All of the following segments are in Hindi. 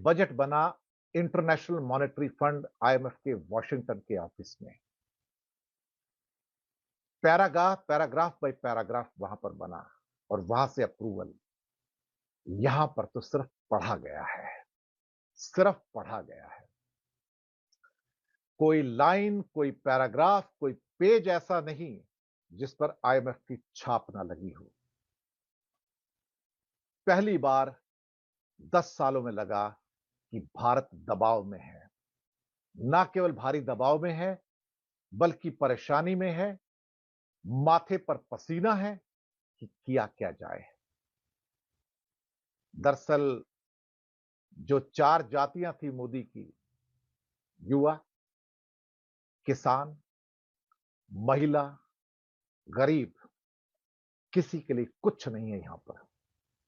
बजट बना इंटरनेशनल मॉनेटरी फंड आईएमएफ के वॉशिंगटन के ऑफिस में। पैराग्राफ बाय पैराग्राफ वहां पर बना और वहां से अप्रूवल। यहां पर तो सिर्फ पढ़ा गया है, सिर्फ पढ़ा गया है। कोई लाइन, कोई पैराग्राफ, कोई पेज ऐसा नहीं जिस पर आईएमएफ की छाप ना लगी हो। पहली बार 10 सालों में लगा कि भारत दबाव में है। ना केवल भारी दबाव में है, बल्कि परेशानी में है, माथे पर पसीना है कि किया क्या जाए। दरअसल जो 4 जातियां थी मोदी की, युवा, किसान, महिला, गरीब, किसी के लिए कुछ नहीं है यहां पर,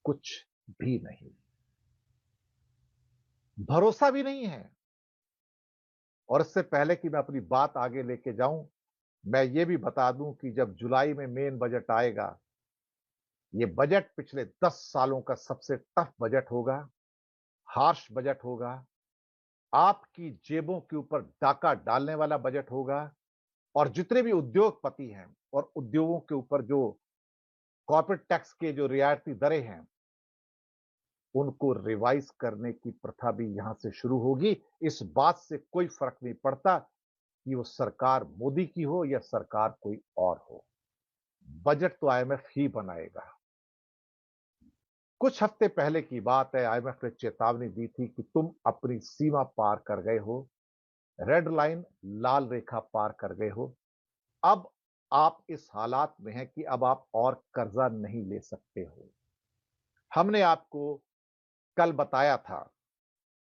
कुछ भी नहीं। भरोसा भी नहीं है। और इससे पहले कि मैं अपनी बात आगे लेके जाऊं, मैं ये भी बता दूं कि जब जुलाई में मेन बजट आएगा, ये बजट पिछले 10 सालों का सबसे टफ बजट होगा, हार्श बजट होगा, आपकी जेबों के ऊपर डाका डालने वाला बजट होगा। और जितने भी उद्योगपति हैं और उद्योगों के ऊपर जो कॉर्पोरेट टैक्स के जो रियायती दरें हैं, उनको रिवाइज करने की प्रथा भी यहां से शुरू होगी। इस बात से कोई फर्क नहीं पड़ता कि वो सरकार मोदी की हो या सरकार कोई और हो, बजट तो आईएमएफ ही बनाएगा। कुछ हफ्ते पहले की बात है, आईएमएफ ने चेतावनी दी थी कि तुम अपनी सीमा पार कर गए हो, रेड लाइन, लाल रेखा पार कर गए हो। अब आप इस हालात में हैं कि अब आप और कर्जा नहीं ले सकते हो। हमने आपको कल बताया था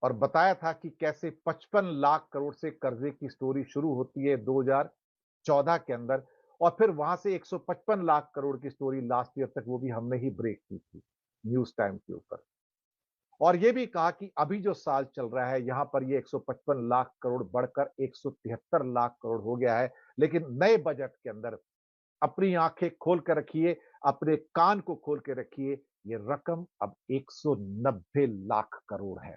और बताया था कि कैसे 55 लाख करोड़ से कर्जे की स्टोरी शुरू होती है 2014 के अंदर, और फिर वहां से 155 लाख करोड़ की स्टोरी लास्ट ईयर तक, वो भी हमने ही ब्रेक की थी न्यूज टाइम के ऊपर। और यह भी कहा कि अभी जो साल चल रहा है, यहां पर ये 155 लाख करोड़ बढ़कर 173 लाख करोड़ हो गया है। लेकिन नए बजट के अंदर अपनी आंखें खोल कर रखिए, अपने कान को खोल के रखिए, ये रकम अब 190 लाख करोड़ है।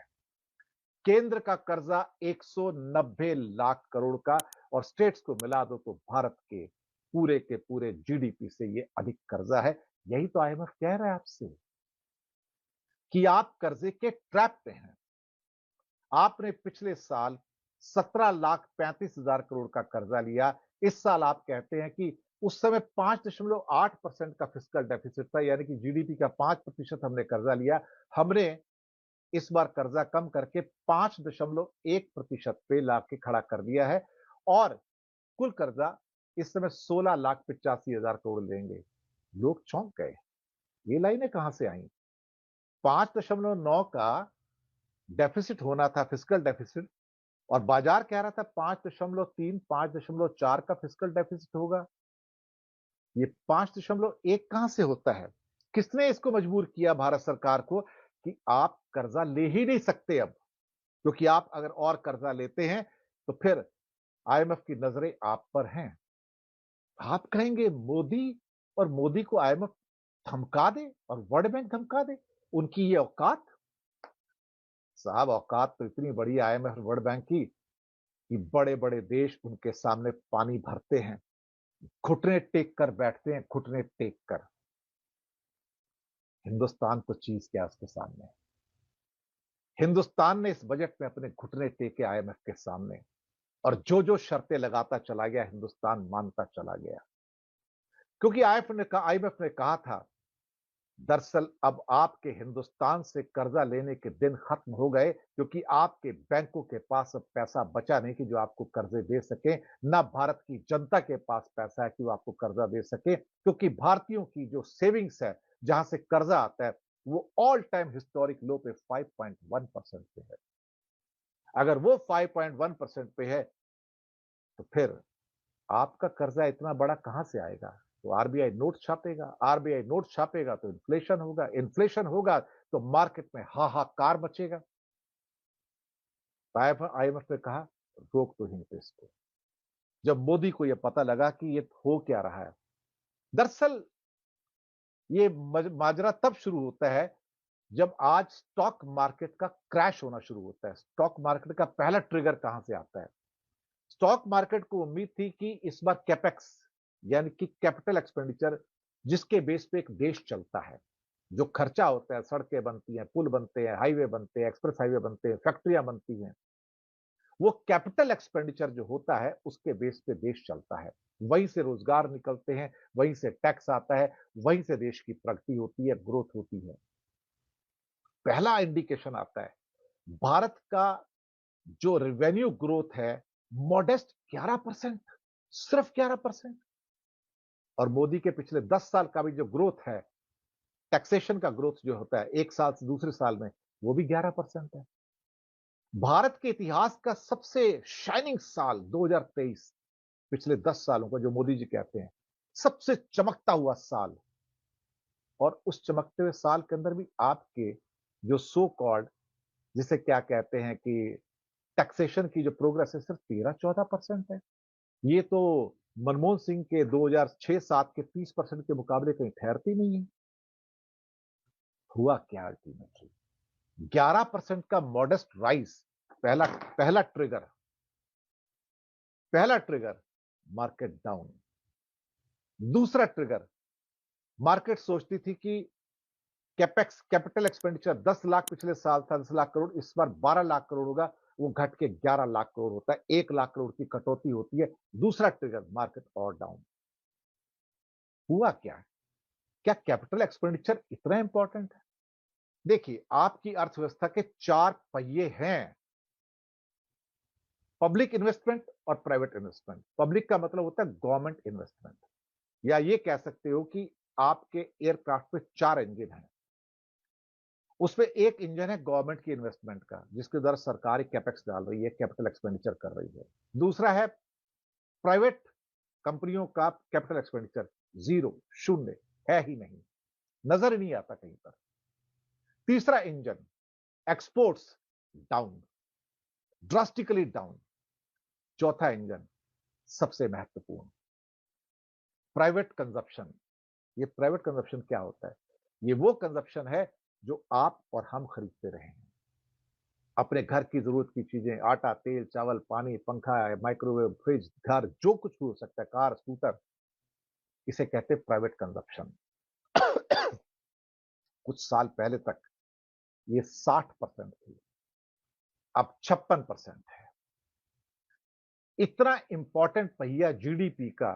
केंद्र का कर्जा 190 लाख करोड़ का, और स्टेट्स को मिला दो तो भारत के पूरे जीडीपी से ये अधिक कर्जा है। यही तो आईएमएफ कह रहा है आपसे कि आप कर्जे के ट्रैप पे हैं। आपने पिछले साल 17,35,000 करोड़ का कर्जा लिया। इस साल आप कहते हैं कि उस समय 5.8% का फिस्कल डेफिसिट था, यानी कि जीडीपी का 5% हमने कर्जा लिया। हमने इस बार कर्जा कम करके 5.1% पे लाके खड़ा कर दिया है, और कुल कर्जा इस समय 16,85,000 करोड़ लेंगे। लोग चौंक गए, ये लाइनें कहां से आई? 5.9 का डेफिसिट होना था, फिस्कल डेफिसिट, और बाजार कह रहा था 5.3, 5.4 का फिस्कल डेफिसिट होगा। ये 5.1 कहां से होता है? किसने इसको मजबूर किया भारत सरकार को कि आप कर्जा ले ही नहीं सकते अब? क्योंकि आप अगर और कर्जा लेते हैं तो फिर आईएमएफ की नजरें आप पर हैं। आप कहेंगे मोदी, और मोदी को आईएमएफ धमका दे और वर्ल्ड बैंक धमका दे, उनकी ये औकात? साहब, औकात तो इतनी बड़ी आईएमएफ और वर्ल्ड बैंक की कि बड़े बड़े देश उनके सामने पानी भरते हैं, घुटने टेक कर बैठते हैं, घुटने टेक कर। हिंदुस्तान तो चीज क्या उसके सामने? हिंदुस्तान ने इस बजट में अपने घुटने टेके आईएमएफ के सामने, और जो जो शर्तें लगाता चला गया, हिंदुस्तान मानता चला गया। क्योंकि आईएमएफ ने कहा था, दरअसल अब आपके हिंदुस्तान से कर्जा लेने के दिन खत्म हो गए, क्योंकि आपके बैंकों के पास अब पैसा बचा नहीं कि जो आपको कर्जे दे सके। ना भारत की जनता के पास पैसा है कि वो आपको कर्जा दे सके, क्योंकि भारतीयों की जो सेविंग्स है, जहां से कर्जा आता है, वो ऑल टाइम हिस्टोरिक लो पे 5.1% पे है। अगर वो 5.1% पे है, तो फिर आपका कर्जा इतना बड़ा कहां से आएगा? तो आरबीआई नोट छापेगा, आरबीआई नोट छापेगा तो इन्फ्लेशन होगा, इन्फ्लेशन होगा तो मार्केट में हाहाकार मचेगा। आईएमएफ ने कहा, रोक दो यहीं पे इसको। जब मोदी को यह पता लगा कि ये हो क्या रहा है, दरअसल ये माजरा तब शुरू होता है जब आज स्टॉक मार्केट का क्रैश होना शुरू होता है। स्टॉक मार्केट का पहला ट्रिगर कहां से आता है? स्टॉक मार्केट को उम्मीद थी कि इस बार कैपेक्स यानी कि कैपिटल एक्सपेंडिचर जिसके बेस पे एक देश चलता है, जो खर्चा होता है, सड़कें बनती हैं, पुल बनते हैं, हाईवे बनते हैं, एक्सप्रेस हाईवे बनते हैं, फैक्ट्रियां बनती हैं, वो कैपिटल एक्सपेंडिचर जो होता है उसके बेस पे देश चलता है। वहीं से रोजगार निकलते हैं, वहीं से टैक्स आता है, वहीं से देश की प्रगति होती है, ग्रोथ होती है। पहला इंडिकेशन आता है भारत का जो रेवेन्यू ग्रोथ है, मॉडेस्ट 11%, सिर्फ 11%। और मोदी के पिछले 10 साल का भी जो ग्रोथ है, टैक्सेशन का ग्रोथ जो होता है एक साल से दूसरे साल में, वो भी 11% है। भारत के इतिहास का सबसे शाइनिंग साल 2023, पिछले 10 सालों का जो मोदी जी कहते हैं, सबसे चमकता हुआ साल। और उस चमकते हुए साल के अंदर भी आपके जो सो कॉल्ड, जिसे क्या कहते हैं कि टैक्सेशन की जो प्रोग्रेस है, सिर्फ 13-14% है। ये तो मनमोहन सिंह के 2006-7 के 30% के मुकाबले कहीं ठहरती नहीं है। हुआ क्या अल्टीमेटली? 11% का मॉडेस्ट राइज, पहला पहला ट्रिगर, पहला ट्रिगर, मार्केट डाउन। दूसरा ट्रिगर, मार्केट सोचती थी कि कैपेक्स कैपिटल एक्सपेंडिचर 10 लाख पिछले साल था, 10 लाख करोड़, इस बार 12 लाख करोड़ होगा, वो घट के 11 लाख करोड़ होता है, 1 लाख करोड़ की कटौती होती है। दूसरा ट्रिगर, मार्केट और डाउन। हुआ क्या? क्या कैपिटल एक्सपेंडिचर इतना इंपॉर्टेंट है? देखिए, आपकी अर्थव्यवस्था के 4 पहिए हैं, पब्लिक इन्वेस्टमेंट और प्राइवेट इन्वेस्टमेंट। पब्लिक का मतलब होता है गवर्नमेंट इन्वेस्टमेंट, या ये कह सकते हो कि आपके एयरक्राफ्ट पे 4 इंजन हैं। उसमें एक इंजन है गवर्नमेंट की इन्वेस्टमेंट का, जिसके द्वारा सरकार कैपेक्स डाल रही है, कैपिटल एक्सपेंडिचर कर रही है। दूसरा है प्राइवेट कंपनियों का कैपिटल एक्सपेंडिचर, जीरो, शून्य, है ही नहीं, नजर ही नहीं आता कहीं पर। तीसरा engine exports, down, drastically down. चौथा इंजन सबसे महत्वपूर्ण, प्राइवेट कंजप्शन। ये प्राइवेट कंजप्शन क्या होता है? ये वो कंजप्शन है जो आप और हम खरीदते रहे हैं। अपने घर की जरूरत की चीजें, आटा, तेल, चावल, पानी, पंखा, माइक्रोवेव, फ्रिज, घर, जो कुछ भी हो सकता है, कार, स्कूटर, इसे कहते हैं प्राइवेट कंजप्शन। कुछ साल पहले तक ये 60% थी, अब 56% है। इतना इंपॉर्टेंट पहिया जीडीपी का